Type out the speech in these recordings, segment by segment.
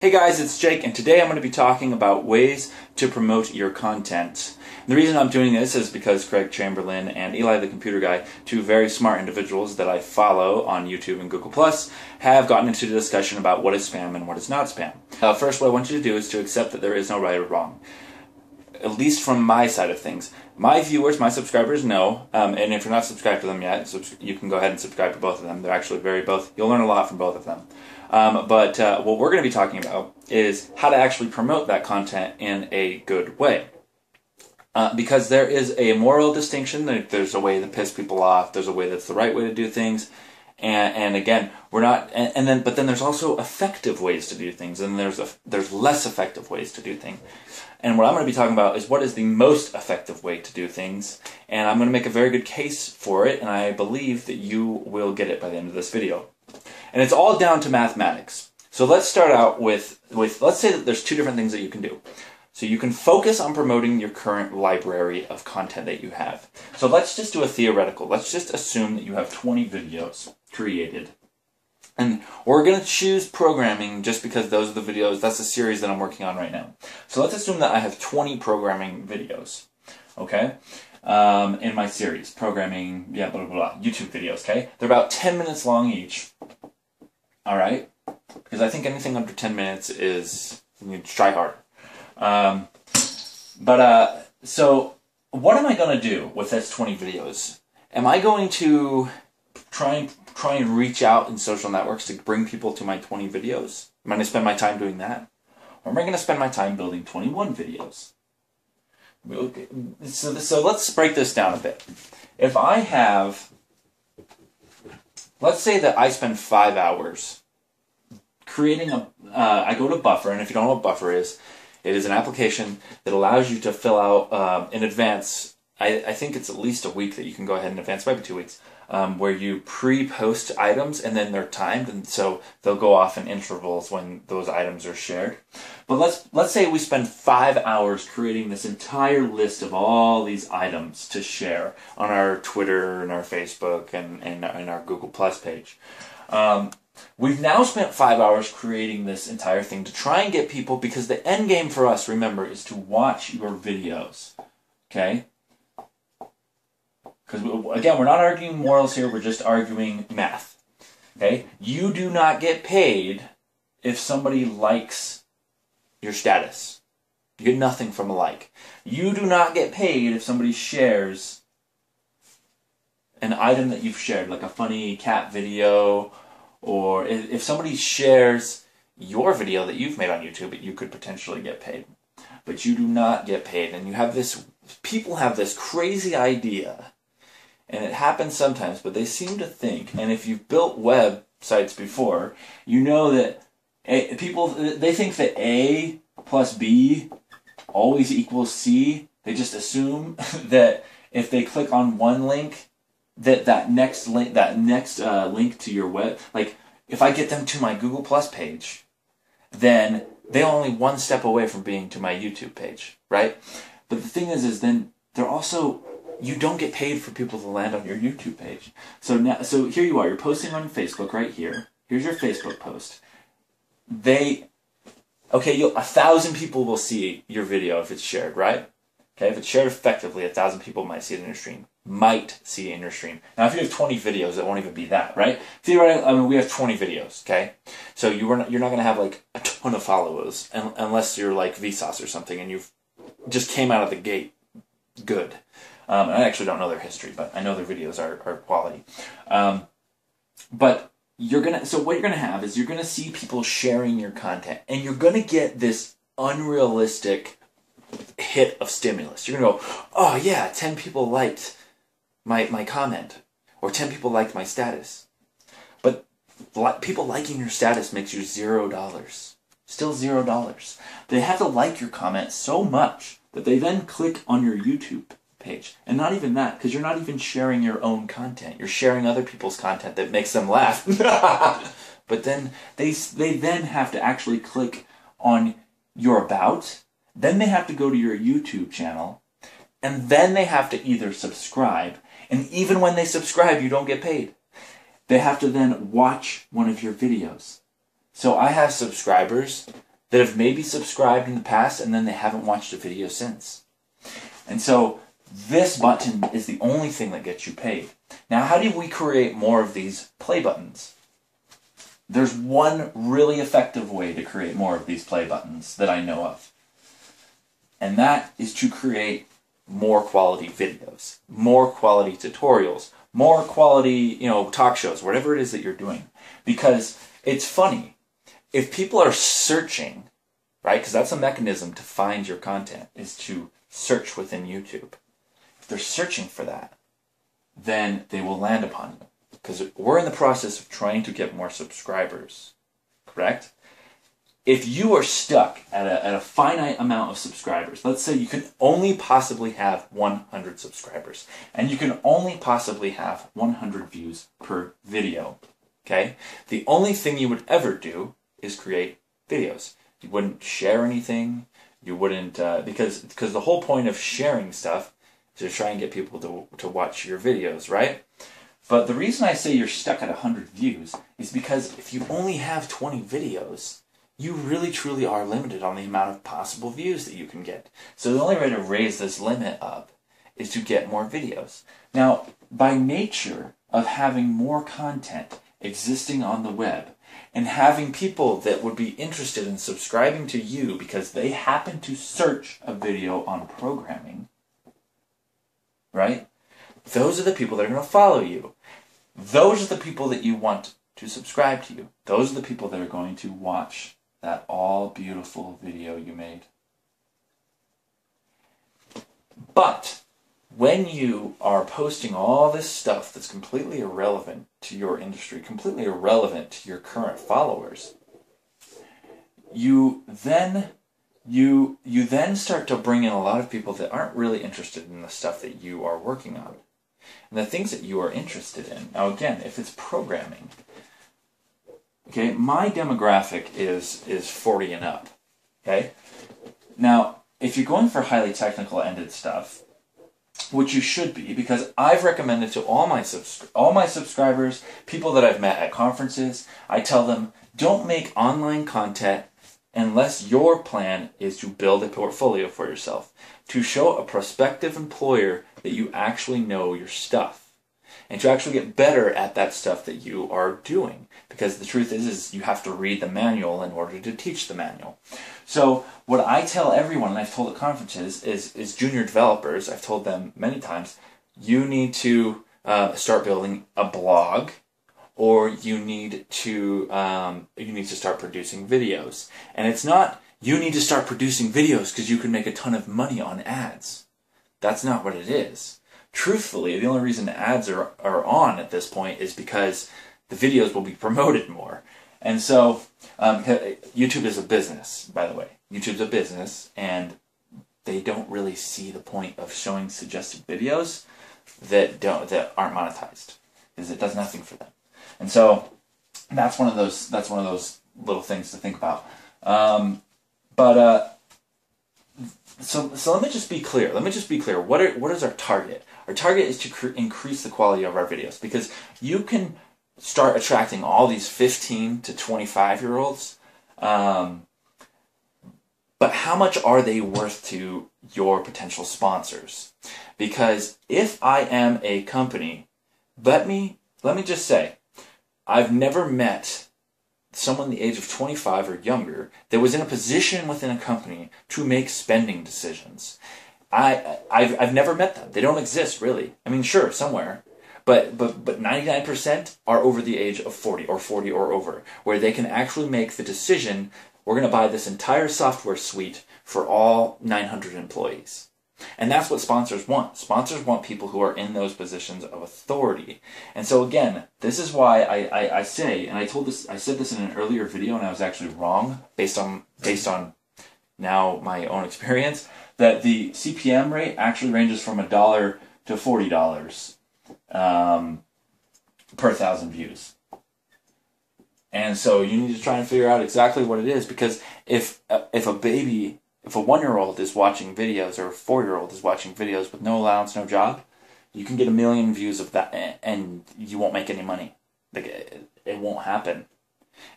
Hey guys, it's Jake, and today I'm going to be talking about ways to promote your content. The reason I'm doing this is because Craig Chamberlain and Eli the Computer Guy, two very smart individuals that I follow on YouTube and Google+, have gotten into the discussion about what is spam and what is not spam. First, what I want you to do is to accept that there is no right or wrong. At least from my side of things. My viewers, my subscribers know, and if you're not subscribed to them yet, you can go ahead and subscribe to both of them. They're actually you'll learn a lot from both of them. But what we're going to be talking about is how to actually promote that content in a good way. Because there is a moral distinction. There's a way to piss people off. There's a way that's the right way to do things. And again, we're not. But then there's also effective ways to do things, and there's less effective ways to do things. And what I'm going to be talking about is what is the most effective way to do things. And I'm going to make a very good case for it, and I believe that you will get it by the end of this video. And it's all down to mathematics. So let's start out with let's say that there's two different things that you can do. So you can focus on promoting your current library of content that you have. So let's just do a theoretical. Let's just assume that you have 20 videos created. And we're going to choose programming just because those are the videos, that's the series that I'm working on right now. So let's assume that I have 20 programming videos, okay? In my series, programming, blah, blah, blah, YouTube videos, okay? They're about 10 minutes long each, all right? Because I think anything under 10 minutes is, you need to try harder. So what am I going to do with this 20 videos? Am I going to try and reach out in social networks to bring people to my 20 videos? Am I going to spend my time doing that? Or am I going to spend my time building 21 videos? Okay. So let's break this down a bit. If I have, let's say that I spend 5 hours creating I go to Buffer, and if you don't know what Buffer is, it is an application that allows you to fill out in advance. I think it's at least a week that you can go ahead in advance, maybe 2 weeks, where you pre-post items and then they're timed, and so they'll go off in intervals when those items are shared. But let's say we spend 5 hours creating this entire list of all these items to share on our Twitter and our Facebook and our Google Plus page. We've now spent 5 hours creating this entire thing to try and get people, because the end game for us, remember, is to watch your videos, okay? Because, again, we're not arguing morals here, we're just arguing math, okay? You do not get paid if somebody likes your status. You get nothing from a like. You do not get paid if somebody shares an item that you've shared, like a funny cat video, or if somebody shares your video that you've made on YouTube, you could potentially get paid. But you do not get paid, and you have this, people have this crazy idea, and it happens sometimes, but they seem to think, and if you've built websites before, you know that they think that A plus B always equals C. They just assume that if they click on one link, that next link to your web, like if I get them to my Google Plus page, then they're only one step away from being to my YouTube page, right? But the thing is then they're also, you don't get paid for people to land on your YouTube page. So here you are, you're posting on Facebook right here. Here's your Facebook post. 1,000 people will see your video if it's shared, right? Okay, if it's shared effectively, 1,000 people might see it in your stream. Might see it in your stream. Now, if you have 20 videos, it won't even be that, right? Theoretically, I mean, we have 20 videos, okay? So you're not going to have, like, a ton of followers, unless you're, like, Vsauce or something, and you've just came out of the gate good. And I actually don't know their history, but I know their videos are quality. But so what you're going to have is you're going to see people sharing your content, and you're going to get this unrealistic hit of stimulus. You're going to go, oh yeah, 10 people liked my comment, or 10 people liked my status. But people liking your status makes you $0. Still $0. They have to like your comment so much that they then click on your YouTube page. And not even that, because you're not even sharing your own content. You're sharing other people's content that makes them laugh. But then they then have to actually click on your about. Then they have to go to your YouTube channel, and then they have to either subscribe, and even when they subscribe, you don't get paid. They have to then watch one of your videos. So I have subscribers that have maybe subscribed in the past and then they haven't watched a video since. And so this button is the only thing that gets you paid. Now, how do we create more of these play buttons? There's one really effective way to create more of these play buttons that I know of. And that is to create more quality videos, more quality tutorials, more quality, talk shows, whatever it is that you're doing. Because it's funny, if people are searching, right, because that's a mechanism to find your content, is to search within YouTube. If they're searching for that, then they will land upon you. Because we're in the process of trying to get more subscribers, correct? If you are stuck at a finite amount of subscribers, let's say you can only possibly have 100 subscribers, and you can only possibly have 100 views per video, okay? The only thing you would ever do is create videos. You wouldn't share anything. You wouldn't, because the whole point of sharing stuff is to try and get people to watch your videos, right? But the reason I say you're stuck at 100 views is because if you only have 20 videos, you really truly are limited on the amount of possible views that you can get. So the only way to raise this limit up is to get more videos. Now, by nature of having more content existing on the web and having people that would be interested in subscribing to you because they happen to search a video on programming, right? Those are the people that are going to follow you. Those are the people that you want to subscribe to you. Those are the people that are going to watch that all beautiful video you made. But when you are posting all this stuff that's completely irrelevant to your industry, completely irrelevant to your current followers, you then start to bring in a lot of people that aren't really interested in the stuff that you are working on and the things that you are interested in. Now again, if it's programming, okay, my demographic is 40 and up, okay? Now, if you're going for highly technical ended stuff, which you should be, because I've recommended to all my subscribers, people that I've met at conferences, I tell them, don't make online content unless your plan is to build a portfolio for yourself, to show a prospective employer that you actually know your stuff, and to actually get better at that stuff that you are doing. Because the truth is you have to read the manual in order to teach the manual. So what I tell everyone, and I've told at conferences, is junior developers, I've told them many times, you need to start building a blog, or you need to start producing videos. And it's not, you need to start producing videos because you can make a ton of money on ads. That's not what it is. Truthfully, the only reason ads are on at this point is because the videos will be promoted more. And so, YouTube is a business, by the way. YouTube's a business, and they don't really see the point of showing suggested videos that aren't monetized, because it does nothing for them. And so, that's one of those little things to think about. So let me just be clear. What is our target? Our target is to increase the quality of our videos, because you can start attracting all these 15 to 25-year-olds, but how much are they worth to your potential sponsors? Because if I am a company, let me just say, I've never met someone the age of 25 or younger that was in a position within a company to make spending decisions. I've never met them. They don't exist, really. I mean, sure, somewhere. But 99% are over the age of 40 or over, where they can actually make the decision, we're going to buy this entire software suite for all 900 employees. And that's what sponsors want. Sponsors want people who are in those positions of authority. And so again, this is why I say, and I said this in an earlier video, and I was actually wrong based on now my own experience, that the CPM rate actually ranges from $1 to $40 per 1,000 views. And so you need to try and figure out exactly what it is, because if a 1-year-old is watching videos, or a 4-year-old is watching videos with no allowance, no job, you can get 1 million views of that, and you won't make any money. Like, it won't happen.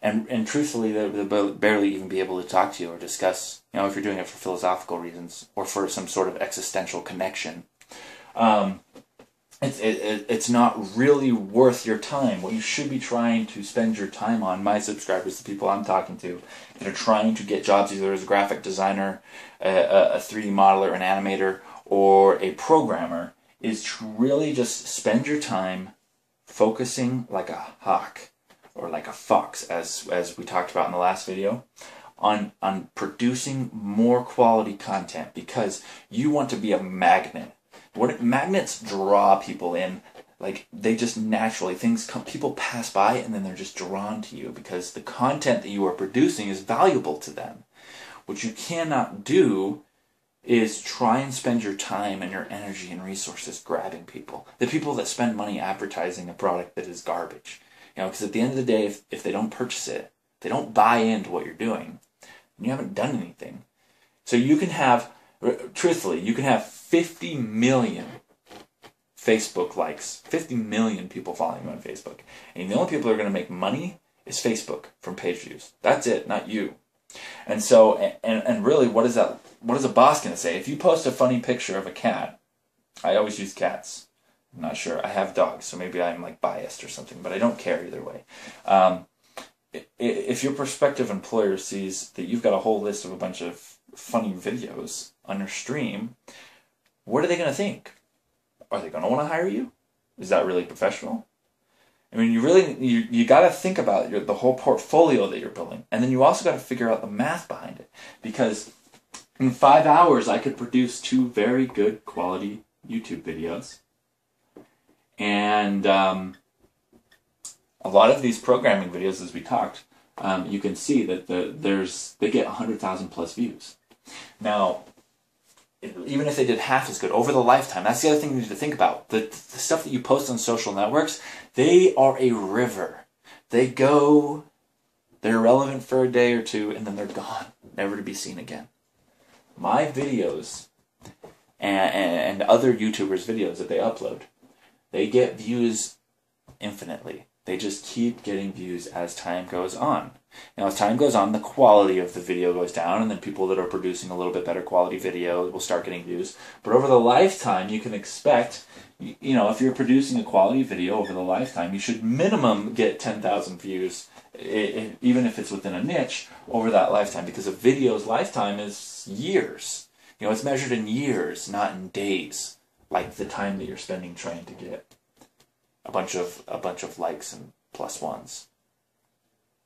And truthfully, they'll barely even be able to talk to you or discuss, if you're doing it for philosophical reasons or for some sort of existential connection. It's not really worth your time. What you should be trying to spend your time on, my subscribers, the people I'm talking to, that are trying to get jobs either as a graphic designer, a 3D modeler, an animator, or a programmer, is to really just spend your time focusing like a hawk or like a fox, as we talked about in the last video, on producing more quality content, because you want to be a magnet. Magnets draw people in, like they just naturally, people pass by and then they're just drawn to you because the content that you are producing is valuable to them. What you cannot do is try and spend your time and your energy and resources grabbing people. The people that spend money advertising a product that is garbage. Because at the end of the day, if they don't purchase it, they don't buy into what you're doing, and you haven't done anything. So you can have, truthfully, you can have 50 million Facebook likes, 50 million people following you on Facebook, and the only people who are going to make money is Facebook from page views. That's it, not you. And so, and really, what is that? What is a boss going to say? If you post a funny picture of a cat, I always use cats. I'm not sure. I have dogs, so maybe I'm like biased or something, but I don't care either way. If your prospective employer sees that you've got a whole list of a bunch of funny videos on your stream, what are they going to think? Are they going to want to hire you? Is that really professional? I mean, you got to think about the whole portfolio that you're building, and then you also got to figure out the math behind it, because in 5 hours I could produce 2 very good quality YouTube videos, and a lot of these programming videos, as we talked, you can see that they get 100,000 plus views. Now, even if they did half as good over the lifetime, that's the other thing you need to think about. The stuff that you post on social networks, they are a river. They're relevant for a day or two, and then they're gone, never to be seen again. My videos and other YouTubers' videos that they upload, they get views infinitely. They just keep getting views as time goes on. Now, as time goes on, the quality of the video goes down, and then people that are producing a little bit better quality video will start getting views. But over the lifetime, you can expect, if you're producing a quality video over the lifetime, you should minimum get 10,000 views, even if it's within a niche, over that lifetime, because a video's lifetime is years. It's measured in years, not in days, like the time that you're spending trying to get a bunch of likes and plus ones.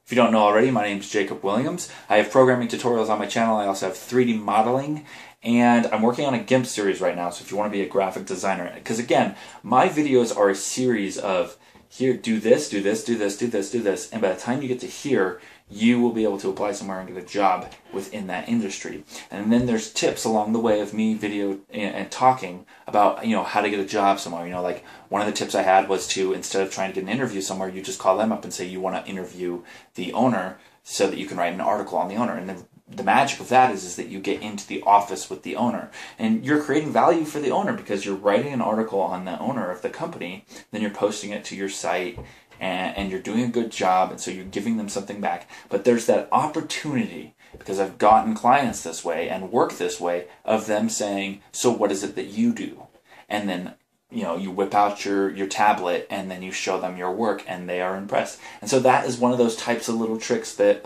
If you don't know already, my name is Jacob Williams. I have programming tutorials on my channel. I also have 3D modeling, and I'm working on a GIMP series right now, so if you want to be a graphic designer, because again, my videos are a series of, here, do this, do this, do this, do this, do this, and by the time you get to here, you will be able to apply somewhere and get a job within that industry. And then there's tips along the way of me video and talking about, how to get a job somewhere. Like one of the tips I had was to, instead of trying to get an interview somewhere, you just call them up and say you want to interview the owner so that you can write an article on the owner. And then the magic of that is that you get into the office with the owner, and you're creating value for the owner because you're writing an article on the owner of the company, then you're posting it to your site, and you're doing a good job, and so you're giving them something back. But there's that opportunity, because I've gotten clients this way and work this way, of them saying, so what is it that you do? And then you whip out your tablet and then you show them your work, and they are impressed. And so that is one of those types of little tricks that,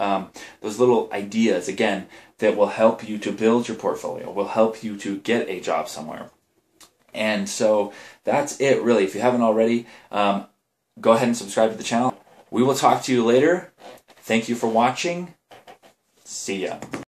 those little ideas, again, that will help you to build your portfolio, will help you to get a job somewhere. And so that's it, really. If you haven't already, go ahead and subscribe to the channel. We will talk to you later. Thank you for watching. See ya.